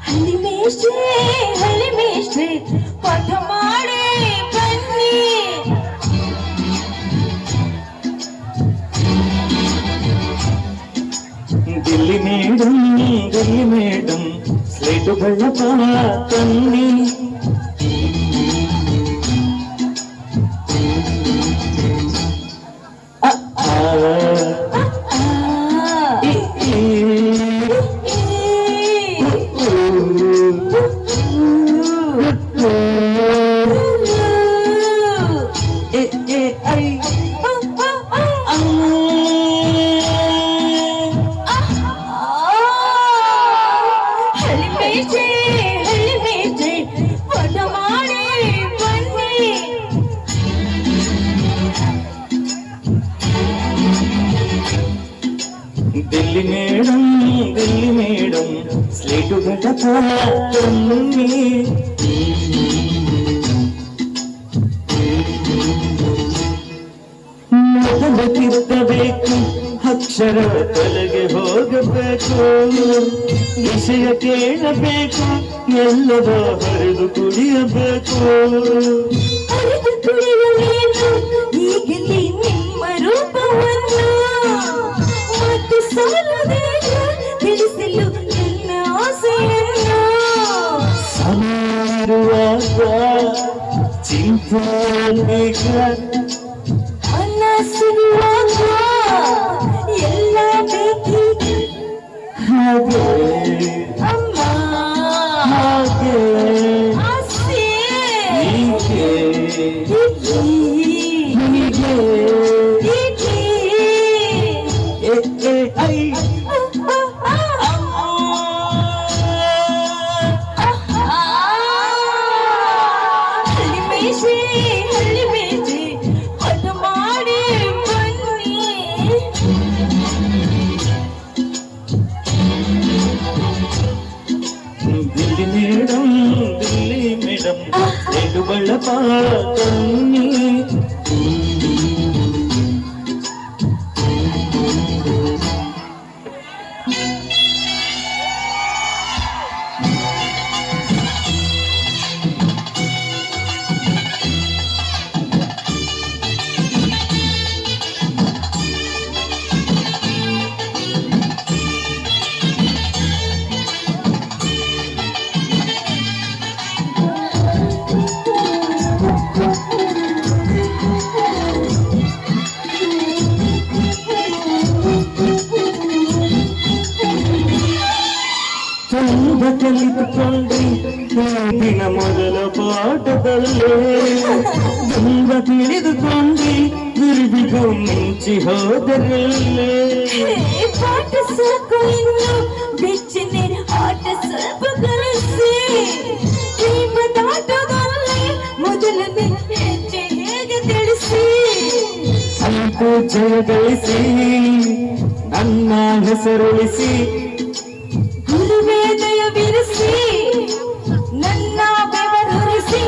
ಹಳ್ಳಿ ಮೇಷ್ಟ್ರೆ ಪಾಠ ಮಾಡಿ ಬನ್ನಿ. ದಿಲ್ಲಿ ಮೇಡಮ್ ಸ್ಲೇಟುಗಳ ತನ್ನಿ. ದಿಲ್ಲಿ ಮೇಡಮ್ ಸ್ಲೇಟು ಘಟಕ ತನ್ನಿ. ಮೊದಲ ತಿರುಗಬೇಕು, ಅಕ್ಷರ ತಲೆಗೆ ಹೋಗಬೇಕು, ವಿಷಯ ಕೇಳಬೇಕು, ಎಲ್ಲದ ಹರಿದು ಕುಡಿಯಬೇಕು. ಈಗಲೇ ನಿಮ್ಮ ರೂಪವನ್ನು ಮತ್ತು ತಿಳಿಸಲು ನನ್ನ ಆಸೆಯನ್ನು. ಸಮಾರುವಾಗ ಚಿಂತೆಗ ಮನಸ್ಸಿರುವಾಗ ಎಲ್ಲ ಬೇಕೀಗ. ಹಾಗೆ ಅಮ್ಮ ಹಾಗೆ ಆಸೆ ಹೀಗೆ ಹೀಗೆ ಐ ಹಳ್ಳಿ ಮೇಜೆ ಪಾಠ ಮಾಡಿ ಬನ್ನಿ. ದಿಲ್ಲಿ ಮೇಡಮ್ ಸ್ಲೇಟು ಬಳ್ಳಪ ತನ್ನಿ. ತುಂಬ ಕಲಿತುಕೊಂಡ್ರಿ ದಿನ ಮೊದಲ ಪಾಠದಲ್ಲೇ, ತುಂಬ ತಿಳಿದುಕೊಂಡ್ರಿ ಗುರುವಿಗೂ ಮಿಂಚಿ ಹೋದರಲ್ಲೇ. ಪಾಠ ಸಾಕು ಇನ್ನು ಬೆಚ್ಚನೆ ಆಟ ಸ್ವಲ್ಪ ಕಲಿಸಿ. ಪ್ರೇಮದಾಟದಲ್ಲಿ ಮೊದಲನೇ ಹೆಜ್ಜೆ ಹೇಗೆ ತಿಳಿಸಿ. ಸಂತು ಜಯಗಳಿಸಿ ನನ್ನ ಹೆಸರುಳಿಸಿ, ಗುರುವೇ ದಯವಿರಿಸಿ ನನ್ನ ಬೆವರುರಿಸಿ.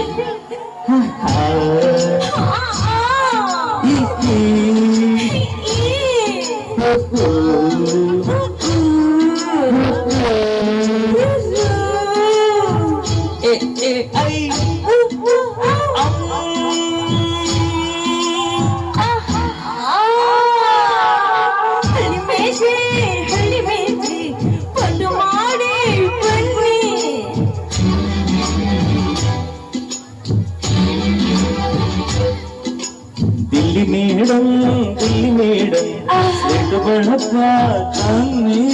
ಹಳ್ಳಿ ಮೇಜೆ ಪಾಠ ಮಾಡಿ ಬನ್ನಿ. ದಿಲ್ಲಿ ಮೇಡಮ್ ಸ್ಲೇಟು ಬಳ್ಳಪ ತನ್ನಿ.